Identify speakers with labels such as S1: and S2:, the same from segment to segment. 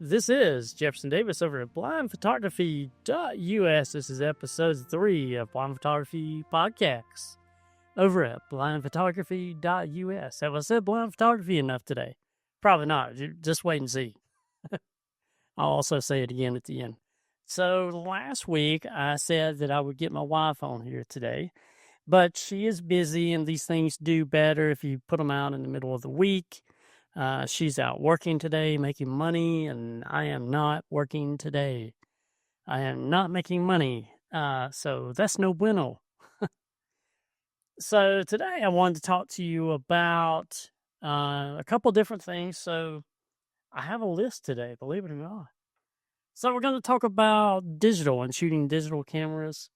S1: This is Jefferson Davis over at blindphotography.us. This is episode 3 of Blind Photography Podcasts over at blindphotography.us. Have I said blind photography enough today? Probably not. Just wait and see. I'll also say it again at the end. So last week I said that I would get my wife on here today, but she is busy and these things do better if you put them out in the middle of the week. She's out working today, making money, and I am not working today. I am not making money. So that's no bueno. So today I wanted to talk to you about a couple different things. So I have a list today, believe it or not. So we're going to talk about digital and shooting digital cameras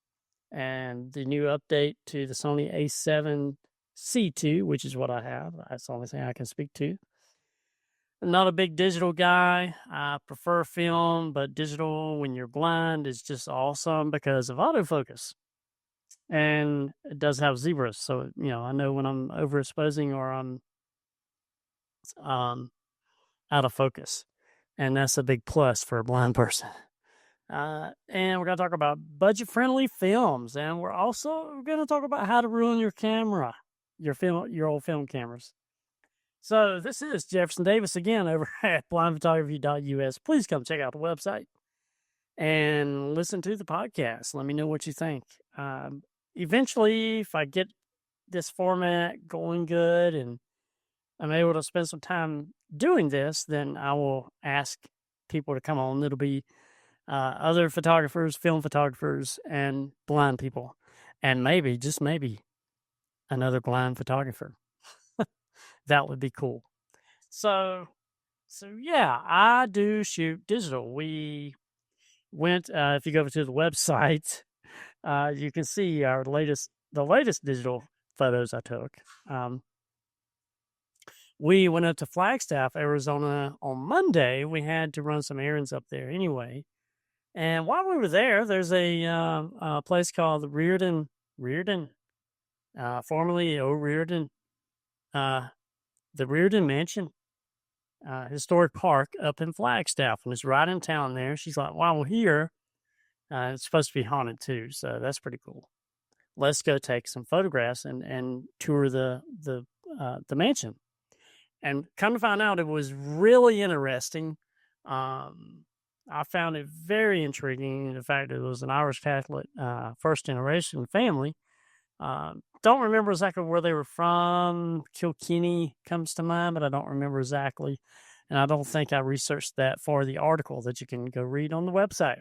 S1: and the new update to the Sony A7C II, which is what I have. That's the only thing I can speak to. I'm not a big digital guy. I prefer film, but digital when you're blind is just awesome because of autofocus. And it does have zebras. So, I know when I'm overexposing or I'm out of focus. And that's a big plus for a blind person. And we're going to talk about budget-friendly films. And we're also going to talk about how to ruin your camera, your old film cameras. So this is Jefferson Davis again over at blindphotography.us. Please come check out the website and listen to the podcast. Let me know what you think. Eventually, if I get this format going good and I'm able to spend some time doing this, then I will ask people to come on. It'll be other photographers, film photographers, and blind people. And maybe, just maybe, another blind photographer. That would be cool. So yeah, I do shoot digital. We went, if you go to the website, you can see the latest digital photos I took. We went up to Flagstaff, Arizona on Monday. We had to run some errands up there anyway. And while we were there, there's a place called the Riordan, formerly Riordan, the Riordan Mansion, historic park up in Flagstaff, and it's right in town there. She's like, while we're here, it's supposed to be haunted too, so that's pretty cool. Let's go take some photographs and tour the mansion. And come to find out, it was really interesting. I found it very intriguing. The fact that it was an Irish Catholic first generation family. Don't remember exactly where they were from. Kilkenny comes to mind, but I don't remember exactly. And I don't think I researched that for the article that you can go read on the website,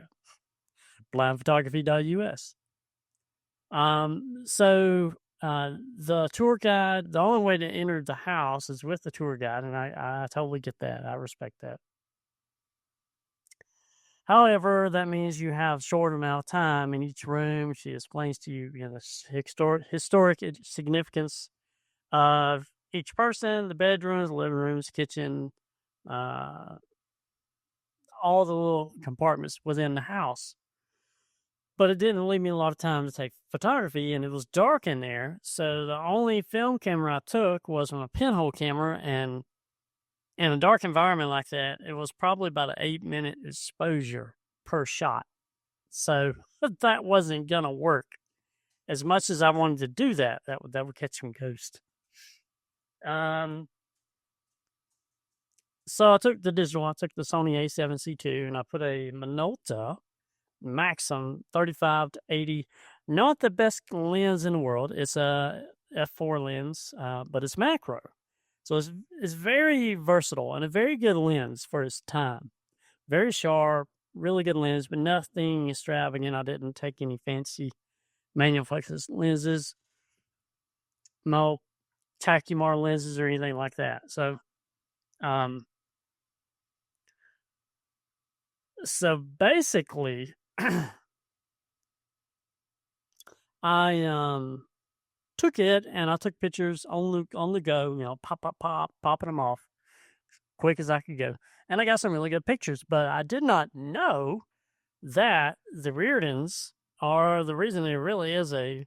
S1: blindphotography.us. So the tour guide, the only way to enter the house is with the tour guide, and I totally get that. I respect that. However, that means you have short amount of time in each room. She explains to you, the historic significance of each person, the bedrooms, living rooms, kitchen, all the little compartments within the house. But it didn't leave me a lot of time to take photography, and it was dark in there. So the only film camera I took was my pinhole camera, and in a dark environment like that, it was probably about an 8-minute exposure per shot. So that wasn't going to work. As much as I wanted to do that would catch some ghost. So I took the digital. I took the Sony A7C II, and I put a Minolta Maxim 35 to 80. Not the best lens in the world. It's a f4 lens, but it's macro. So it's very versatile and a very good lens for its time. Very sharp, really good lens, but nothing extravagant. I didn't take any fancy manual focus lenses, no Tacumar lenses or anything like that. So, basically, I took it and I took pictures on the go, popping them off quick as I could go. And I got some really good pictures, but I did not know that the Riordans are the reason there really is the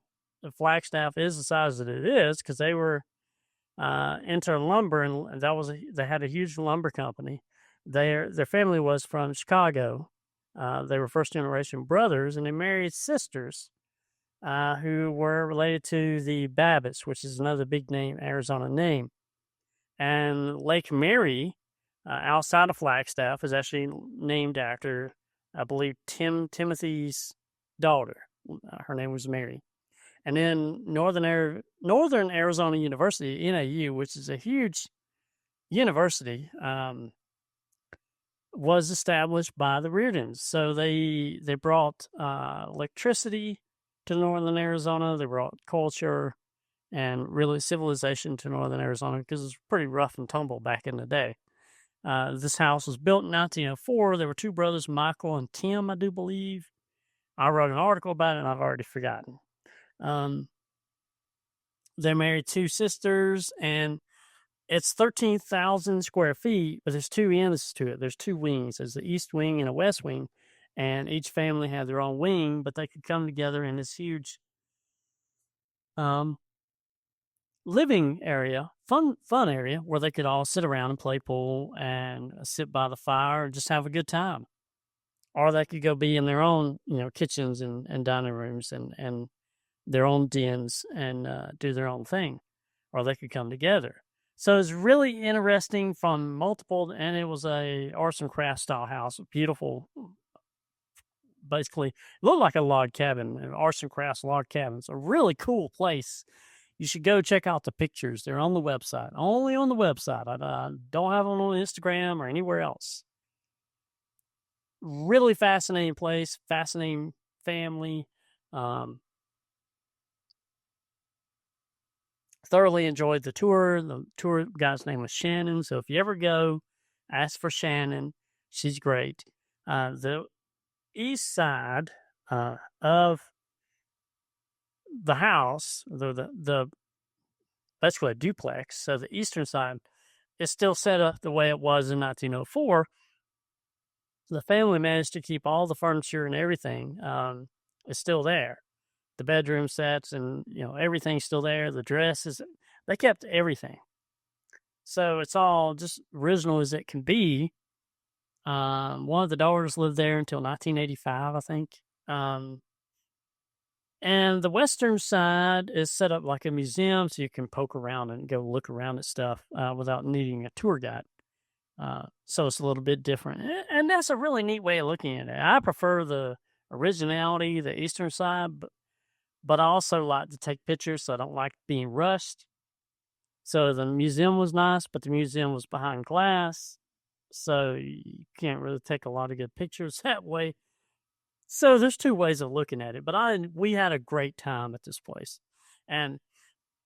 S1: Flagstaff is the size that it is, because they were into lumber, and they had a huge lumber company. Their family was from Chicago. They were first generation brothers, and they married sisters who were related to the Babbitts, which is another big name, Arizona name. And Lake Mary, outside of Flagstaff, is actually named after, I believe, Timothy's daughter. Her name was Mary. And then Northern Arizona University, NAU, which is a huge university, was established by the Riordans. So they brought electricity to northern Arizona. They brought culture and really civilization to northern Arizona because it was pretty rough and tumble back in the day. This house was built in 1904. There were two brothers, Michael and Tim, I do believe. I wrote an article about it, and I've already forgotten. They married two sisters, and it's 13,000 square feet, but there's two ends to it. There's two wings. There's the east wing and a west wing, and each family had their own wing, but they could come together in this huge living area, fun area, where they could all sit around and play pool and sit by the fire and just have a good time. Or they could go be in their own, kitchens and dining rooms and their own dens and do their own thing. Or they could come together. So it's really interesting from multiple, and it was a arts and crafts style house, beautiful. Basically, it looked like a log cabin, an arts and crafts log cabin. It's a really cool place. You should go check out the pictures. They're on the website, only on the website. I don't have them on Instagram or anywhere else. Really fascinating place, fascinating family. Thoroughly enjoyed the tour. The tour guy's name was Shannon. So if you ever go, ask for Shannon. She's great. The east side of the house, the basically a duplex. So the eastern side is still set up the way it was in 1904. The family managed to keep all the furniture and everything. Is still there. The bedroom sets and everything's still there. The dresses, they kept everything. So it's all just original as it can be. One of the daughters lived there until 1985, I think. And the western side is set up like a museum, so you can poke around and go look around at stuff without needing a tour guide. So it's a little bit different. And that's a really neat way of looking at it. I prefer the originality, the eastern side, but I also like to take pictures, so I don't like being rushed. So the museum was nice, but the museum was behind glass, so you can't really take a lot of good pictures that way. So there's two ways of looking at it, but we had a great time at this place. And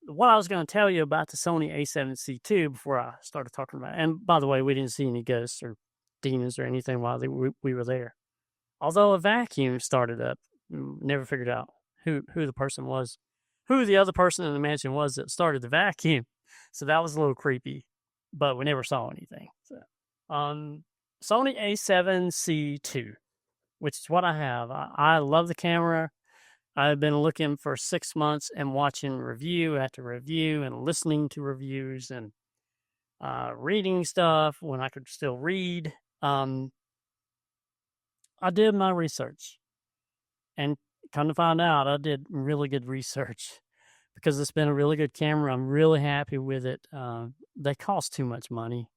S1: what I was going to tell you about the Sony A7C II before I started talking about it, and by the way, we didn't see any ghosts or demons or anything while we were there. Although a vacuum started up, never figured out who the person was, who the other person in the mansion was that started the vacuum. So that was a little creepy, but we never saw anything. So, Sony A7C II, which is what I have. I love the camera. I've been looking for 6 months and watching review after review and listening to reviews and reading stuff when I could still read. I did my research, and come to find out, I did really good research because it's been a really good camera. I'm really happy with it. They cost too much money.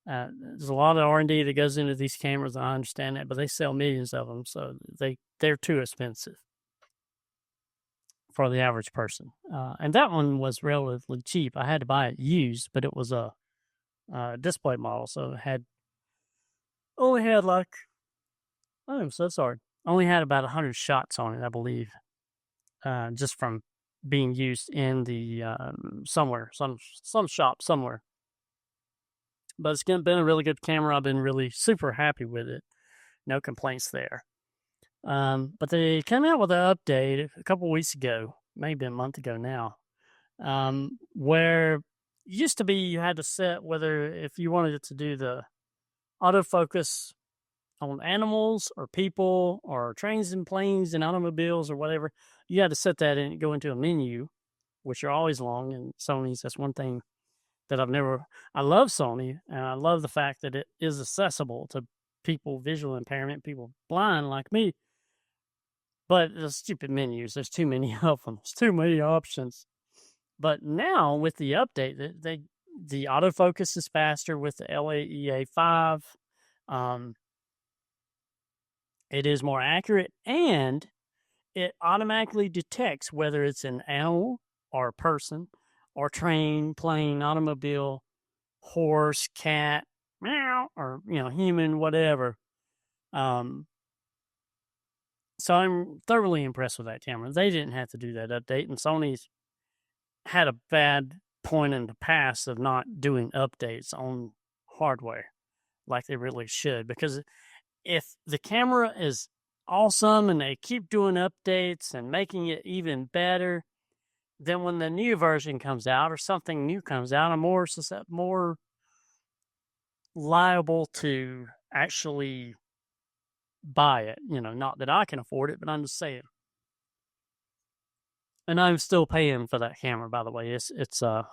S1: There's a lot of R&D that goes into these cameras. I understand that, but they sell millions of them, so they're too expensive for the average person. And that one was relatively cheap. I had to buy it used, but it was a display model, so it only had like, I'm so sorry, only had about 100 shots on it, I believe, just from being used in the somewhere, some shop somewhere. But it's been a really good camera. I've been really super happy with it. No complaints there. But they came out with an update a couple weeks ago, maybe a month ago now, where it used to be you had to set whether if you wanted it to do the autofocus on animals or people or trains and planes and automobiles or whatever, you had to set that and go into a menu, which are always long. And Sony's, that's one thing that I love Sony, and I love the fact that it is accessible to people, visual impairment, people blind like me. But the stupid menus, there's too many of them. There's too many options. But now with the update, the autofocus is faster with the LAEA 5. It is more accurate, and it automatically detects whether it's an animal or a person or train, plane, automobile, horse, cat, meow, or human, whatever. So I'm thoroughly impressed with that camera. They didn't have to do that update, and Sony's had a bad point in the past of not doing updates on hardware like they really should. Because if the camera is awesome and they keep doing updates and making it even better, then when the new version comes out or something new comes out, I'm more liable to actually buy it. Not that I can afford it, but I'm just saying. And I'm still paying for that camera, by the way. It's on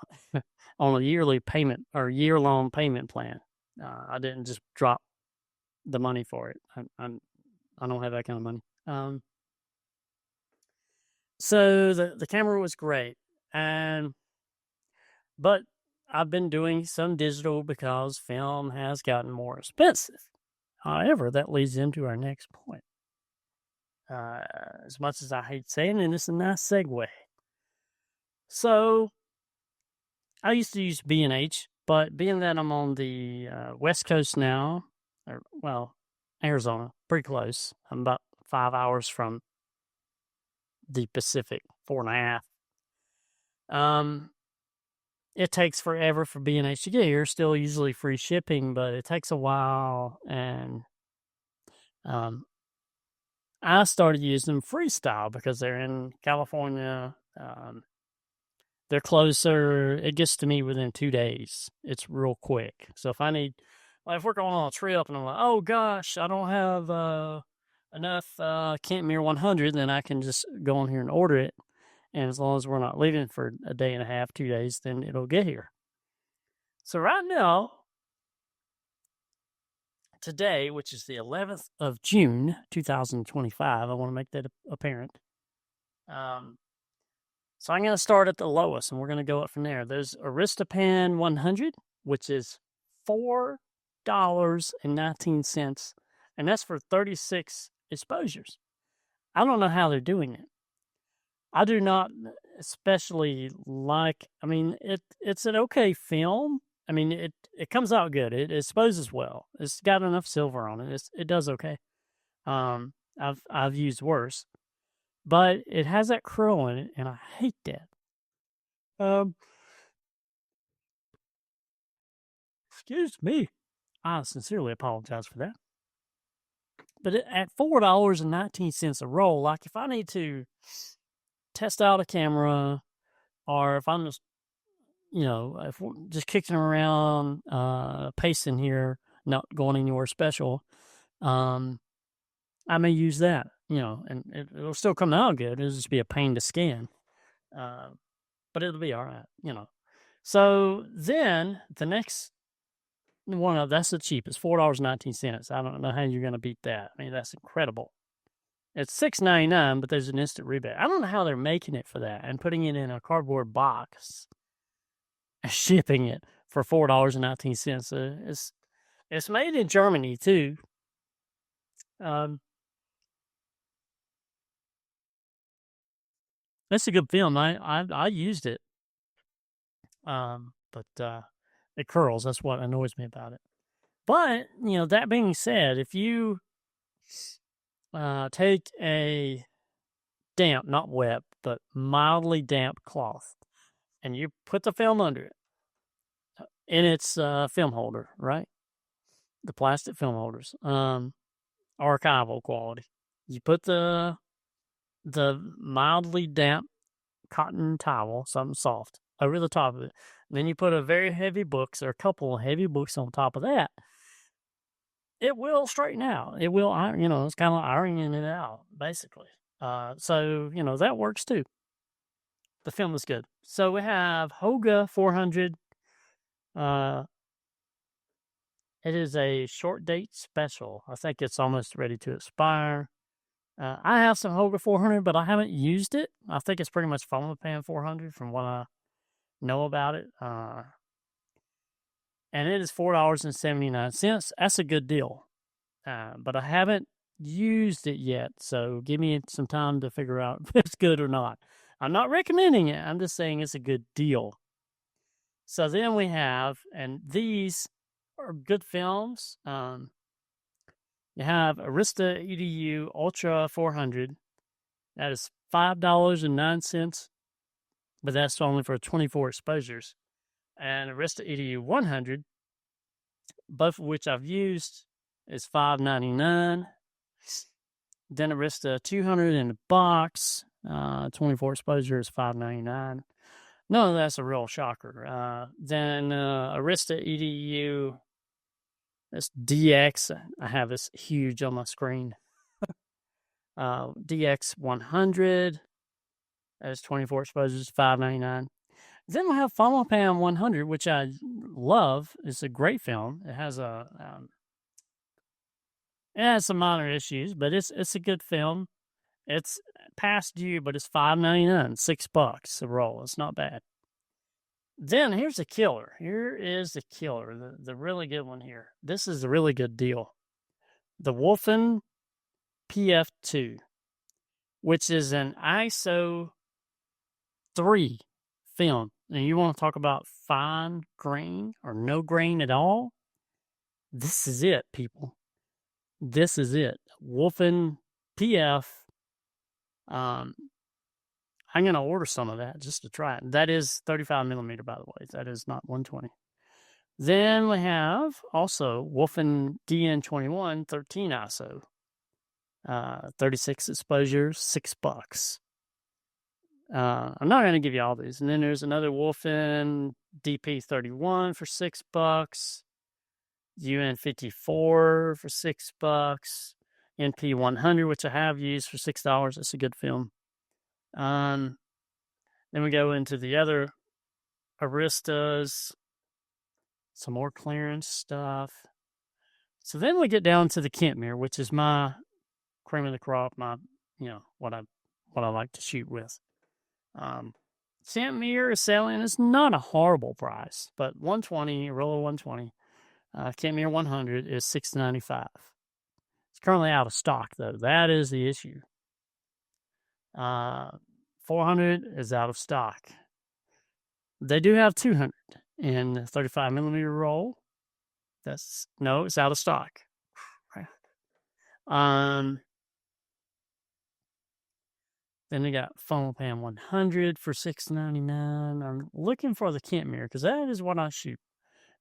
S1: a yearly payment or year-long payment plan. I didn't just drop the money for it. I don't have that kind of money. So the camera was great, but I've been doing some digital because film has gotten more expensive. However, that leads into our next point. As much as I hate saying it, it's a nice segue. So I used to use B&H, but being that I'm on the West Coast now, Arizona, pretty close. I'm about 5 hours from the Pacific, 4.5. It takes forever for B&H to get here. Still usually free shipping, but it takes a while. And I started using Freestyle because they're in California. They're closer. It gets to me within 2 days. It's real quick. So if if we're going on a trip and I'm like, oh gosh, I don't have enough Campmere 100, then I can just go on here and order it. And as long as we're not leaving for a day and a half, 2 days, then it'll get here. So right now, today, which is the 11th of June, 2025, I want to make that apparent. So I'm going to start at the lowest, and we're going to go up from there. There's Aristopan 100, which is $4.19, and that's for 36 exposures. I don't know how they're doing it. I do not especially like. I mean, it's an okay film. I mean, it comes out good. It exposes well. It's got enough silver on it. It does okay. I've used worse, but it has that curl in it, and I hate that. Excuse me. I sincerely apologize for that. But at $4.19 a roll, like if I need to test out a camera, or if I'm just, if we're just kicking around, pacing here, not going anywhere special, I may use that, and it'll still come out good. It'll just be a pain to scan, but it'll be all right. So then the next one that's the cheapest, $4.19. I don't know how you're going to beat that. I mean, that's incredible. It's $6.99, but there's an instant rebate. I don't know how they're making it for that and putting it in a cardboard box and shipping it for $4.19. It's made in Germany too. That's a good film. I used it. But it curls. That's what annoys me about it. But that being said, if you take a damp, not wet, but mildly damp cloth, and you put the film under it in its film holder, right? The plastic film holders, archival quality. You put the mildly damp cotton towel, something soft, over the top of it. And then you put a very heavy books or a couple of heavy books on top of that. It will straighten out. It will, it's kind of like ironing it out, basically. So, that works too. The film is good. So we have Hoga 400, Uh, it is a short date special. I think it's almost ready to expire. I have some Hoga 400, but I haven't used it. I think it's pretty much Foam Pan 400 from what I know about it. And it is $4.79. That's a good deal. But I haven't used it yet, so give me some time to figure out if it's good or not. I'm not recommending it. I'm just saying it's a good deal. So then we have, and these are good films. You have Arista EDU Ultra 400. That is $5.09, but that's only for 24 exposures. And Arista EDU 100, both of which I've used, is $5.99. Then Arista 200 in the box, 24 exposure is $5.99. No, that's a real shocker. Then Arista EDU, this DX, I have this huge on my screen. DX 100, that's 24 exposures, $5.99. Then we have Funnel Pan 100, which I love. It's a great film. It has it has some minor issues, but it's a good film. It's past due, but it's $5.99, $6 a roll. It's not bad. Then here's the killer. Here is the killer, the really good one here. This is a really good deal. The Wolfen PF2, which is an ISO 3 film. And you want to talk about fine grain or no grain at all? This is it, people. This is it. Wolfen PF. I'm going to order some of that just to try it. That is 35 millimeter, by the way. That is not 120. Then we have also Wolfen DN21 13 ISO. 36 exposures, $6. I'm not going to give you all these. And then there's another Wolfen DP31 for $6. UN54 for $6. NP100, which I have used for $6. It's a good film. Then we go into the other Aristas, some more clearance stuff. So then we get down to the Kentmere, which is my cream of the crop, my what I like to shoot with. Kentmere is selling. It's not a horrible price, but 120, a roll of 120. Kentmere 100 is $6.95. It's currently out of stock, though. That is the issue. 400 is out of stock. They do have 200 in 35 millimeter roll. It's out of stock. Then they got Funnel Pan 100 for $6.99. I'm looking for the Kentmere because that is what I shoot.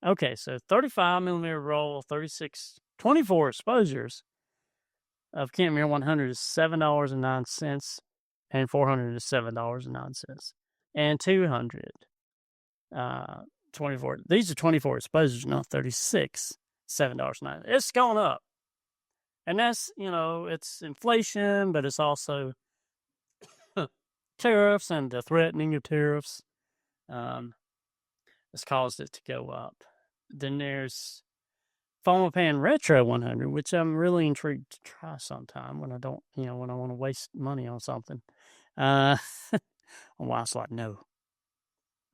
S1: Okay, so 35 millimeter roll, 24 exposures of Kentmere 100 is $7.09, and 400 is $7.09, and 200, 24. These are 24 exposures, not 36, $7.09. It's gone up, and that's it's inflation, but it's also tariffs and the threatening of tariffs. Has caused it to go up. Then there's Funnel Pan Retro 100, which I'm really intrigued to try sometime when I don't, when I want to waste money on something. My wife's like, no.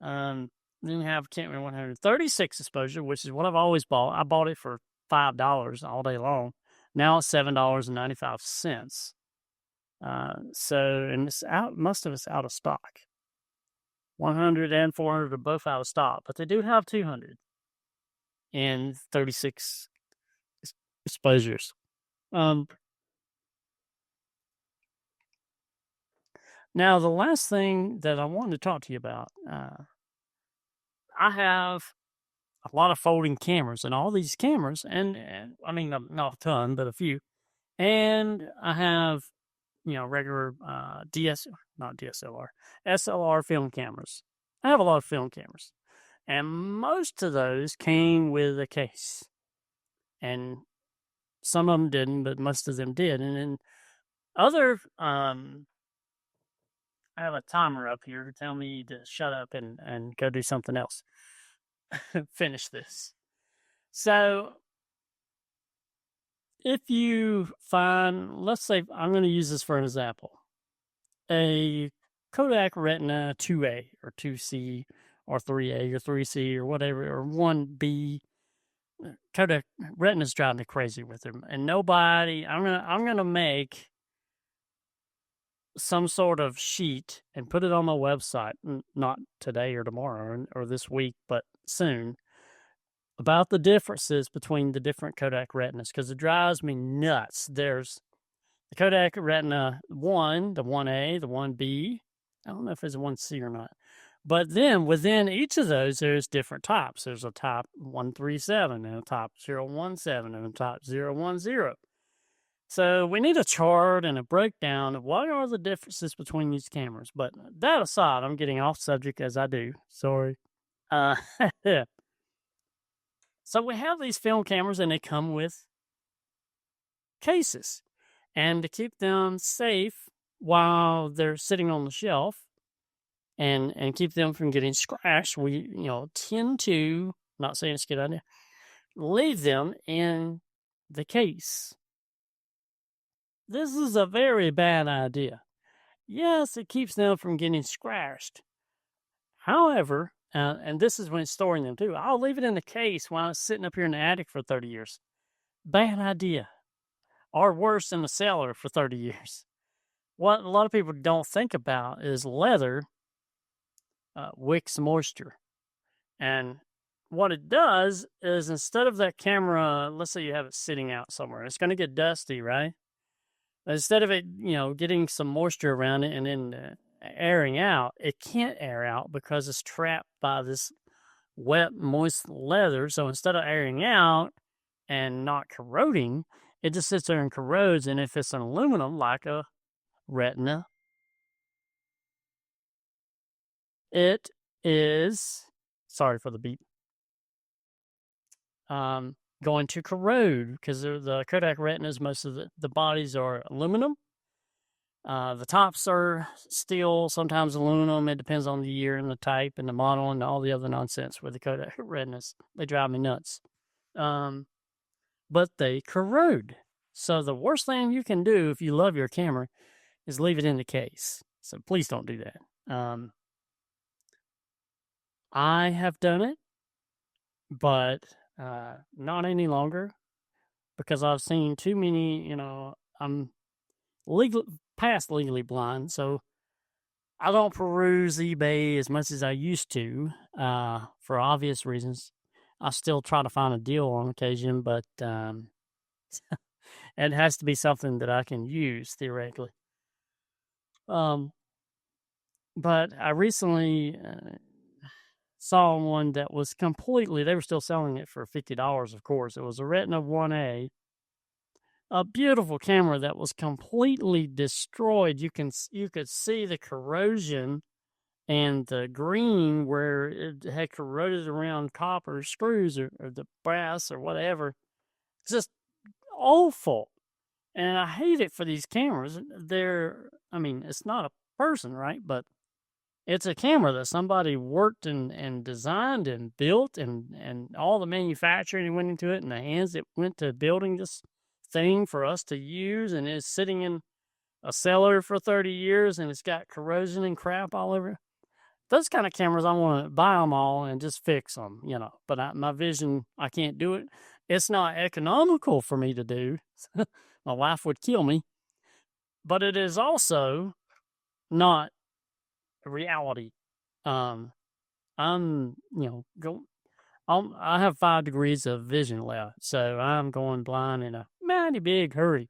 S1: Then you have Kentmere 136 exposure, which is what I've always bought. I bought it for $5 all day long. Now it's $7.95. And it's out. Most of it's out of stock. 100 and 400 are both out of stock, but they do have 200 and 36 exposures. Now, the last thing that I wanted to talk to you about, I have a lot of folding cameras, and all these cameras, and I mean, not a ton, but a few. And I have, regular SLR film cameras. I have a lot of film cameras. And most of those came with a case. And some of them didn't, but most of them did. And then other, I have a timer up here to tell me to shut up and go do something else. finish this. So, if you find, let's say, I'm going to use this for an example, a Kodak Retina 2A or 2C or 3A or 3C or whatever, or 1B. Kodak Retina's driving me crazy with them. And nobody, I'm gonna make some sort of sheet and put it on my website, not today or tomorrow or this week, but soon, about the differences between the different Kodak Retinas, because it drives me nuts. There's the Kodak Retina 1, the 1A, the 1B. I don't know if it's a 1C or not. But then within each of those, there's different types. There's a type 137 and a type 017 and a type 010. So we need a chart and a breakdown of what are the differences between these cameras. But that aside, I'm getting off subject as I do. Sorry. So we have these film cameras and they come with cases. And to keep them safe while they're sitting on the shelf and keep them from getting scratched, we tend to, not saying it's a good idea, leave them in the case. This is a very bad idea. Yes, it keeps them from getting scratched. However, and this is when storing them too, I'll leave it in the case while it's sitting up here in the attic for 30 years. Bad idea. Or worse, in the cellar for 30 years. What a lot of people don't think about is leather wicks moisture. And what it does is, instead of that camera, let's say you have it sitting out somewhere, it's going to get dusty, right? Instead of it, getting some moisture around it and then airing out, it can't air out because it's trapped by this wet, moist leather. So instead of airing out and not corroding, it just sits there and corrodes. And if it's an aluminum, like a Retina, it is, sorry for the beep, going to corrode, because the Kodak Retinas, most of the bodies are aluminum. The tops are steel, sometimes aluminum. It depends on the year and the type and the model and all the other nonsense with the Kodak Retinas. They drive me nuts. But they corrode. So the worst thing you can do if you love your camera is leave it in the case. So please don't do that. I have done it, but not any longer, because I've seen too many, I'm past legally blind, so I don't peruse eBay as much as I used to, for obvious reasons. I still try to find a deal on occasion, but it has to be something that I can use theoretically. But I recently saw one that was completely, they were still selling it for $50, of course. It was a Retina 1A, a beautiful camera that was completely destroyed. You could see the corrosion and the green where it had corroded around copper screws or the brass or whatever. Just awful. And I hate it for these cameras. It's not a person, right? But it's a camera that somebody worked and designed and built, and all the manufacturing went into it, and the hands that went to building this thing for us to use, and it's sitting in a cellar for 30 years, and it's got corrosion and crap all over it. Those kind of cameras, I want to buy them all and just fix them, But my vision, I can't do it. It's not economical for me to do. My wife would kill me. But it is also not reality. I have 5 degrees of vision left, so I'm going blind in a mighty big hurry.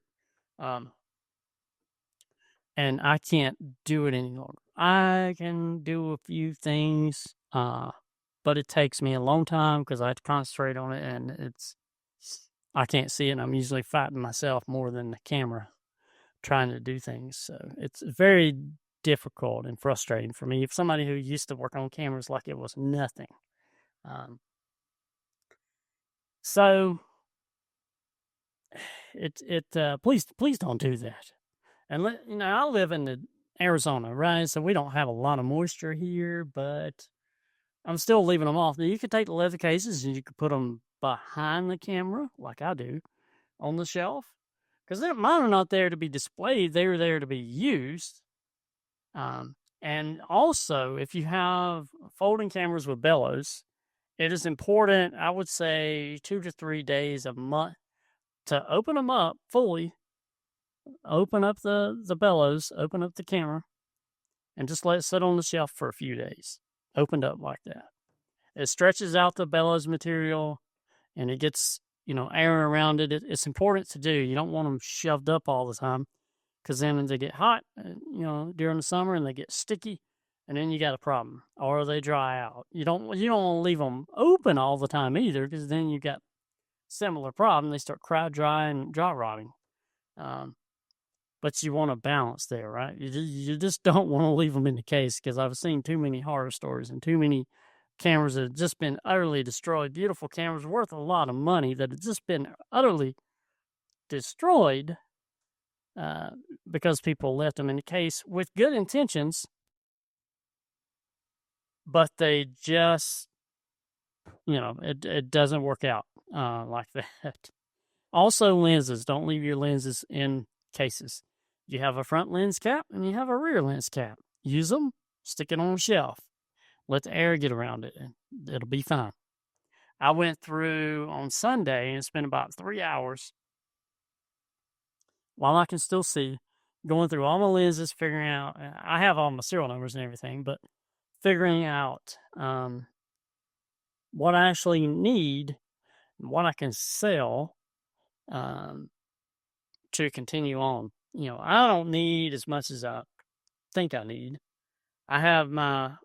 S1: And I can't do it any longer. I can do a few things, but it takes me a long time because I have to concentrate on it, and I can't see it, and I'm usually fighting myself more than the camera trying to do things. So it's very difficult and frustrating for me. If somebody who used to work on cameras like it was nothing. So please don't do that. And I live in Arizona, right? So we don't have a lot of moisture here, but I'm still leaving them off. Now, you could take the leather cases and you could put them behind the camera, like I do, on the shelf. Because mine are not there to be displayed, they're there to be used. And also, if you have folding cameras with bellows, it is important, I would say 2 to 3 days a month, to open them up fully, open up the bellows, open up the camera, and just let it sit on the shelf for a few days, opened up like that. It stretches out the bellows material, and it gets, air around it. It's important to do. You don't want them shoved up all the time, because then they get hot, during the summer, and they get sticky, and then you got a problem, or they dry out. You don't want to leave them open all the time either, because then you got similar problem. They start dry and dry rotting. But you want a balance there, right? You just don't want to leave them in the case, because I've seen too many horror stories and too many cameras that have just been utterly destroyed. Beautiful cameras worth a lot of money that have just been utterly destroyed because people left them in the case with good intentions, but they just, it doesn't work out like that. Also, lenses. Don't leave your lenses in cases. You have a front lens cap and you have a rear lens cap. Use them, stick it on a shelf. Let the air get around it, and it'll be fine. I went through on Sunday and spent about 3 hours, while I can still see, going through all my lenses, figuring out, I have all my serial numbers and everything, but figuring out what I actually need, what I can sell to continue on. I don't need as much as I think I need. I have the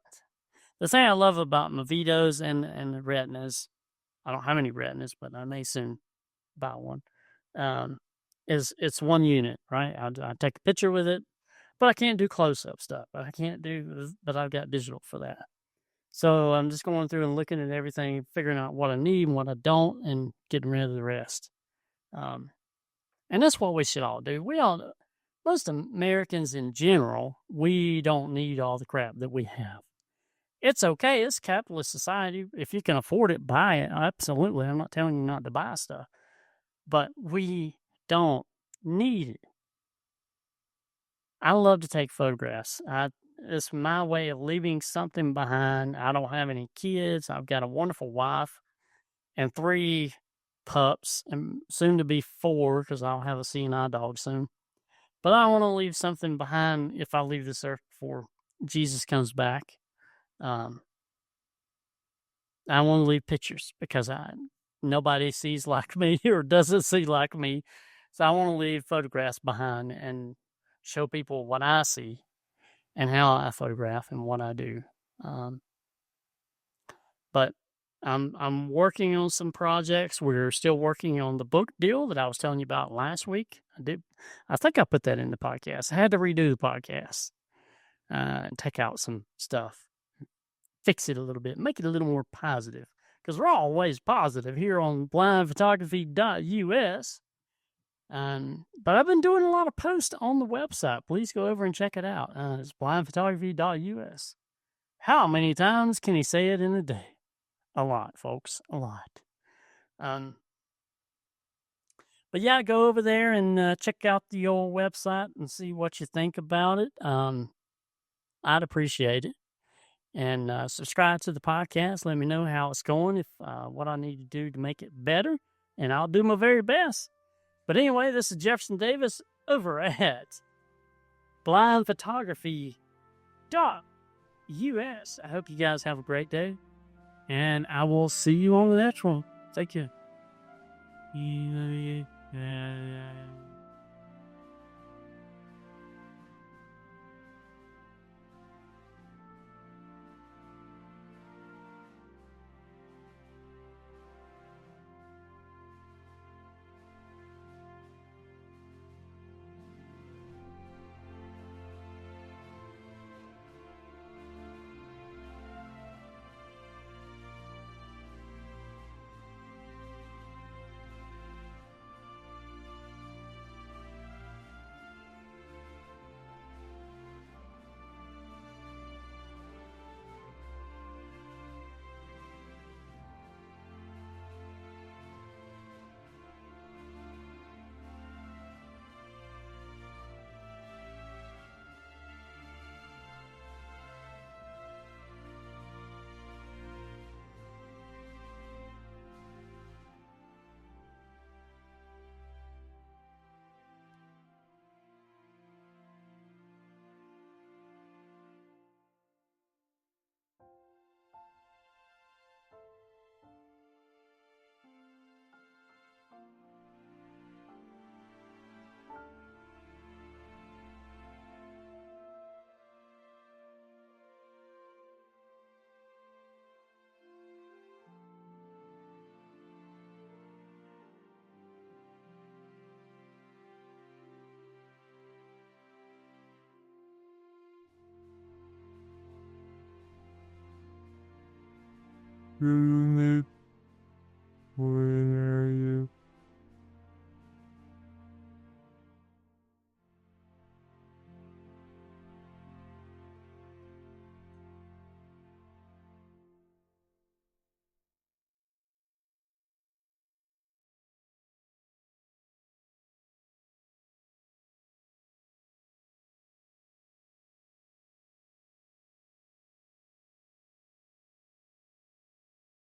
S1: thing I love about my Vitos and the Retinas, I don't have any Retinas, but I may soon buy one, is it's one unit, right? I take a picture with it, but I can't do close-up stuff. But I've got digital for that. So I'm just going through and looking at everything, figuring out what I need and what I don't, and getting rid of the rest. And that's what we should all do. Most Americans in general, we don't need all the crap that we have. It's okay. It's capitalist society. If you can afford it, buy it. Absolutely. I'm not telling you not to buy stuff, but we don't need it. I love to take photographs. It's my way of leaving something behind. I don't have any kids. I've got a wonderful wife and 3 pups, and soon to be 4, because I'll have a CNI dog soon. But I want to leave something behind if I leave this earth before Jesus comes back. I want to leave pictures, because nobody sees like me or doesn't see like me. So I want to leave photographs behind and show people what I see and how I photograph and what I do. But I'm working on some projects. We're still working on the book deal that I was telling you about last week. I think I put that in the podcast. I had to redo the podcast and take out some stuff, fix it a little bit, make it a little more positive, because we're always positive here on blindphotography.us. But I've been doing a lot of posts on the website. Please go over and check it out. It's blindphotography.us. How many times can you say it in a day? A lot, folks. A lot. But yeah, go over there and check out the old website and see what you think about it. I'd appreciate it. And subscribe to the podcast. Let me know how it's going, if what I need to do to make it better, and I'll do my very best. But anyway, this is Jefferson Davis over at blindphotography.us. I hope you guys have a great day, and I will see you on the next one. Take care.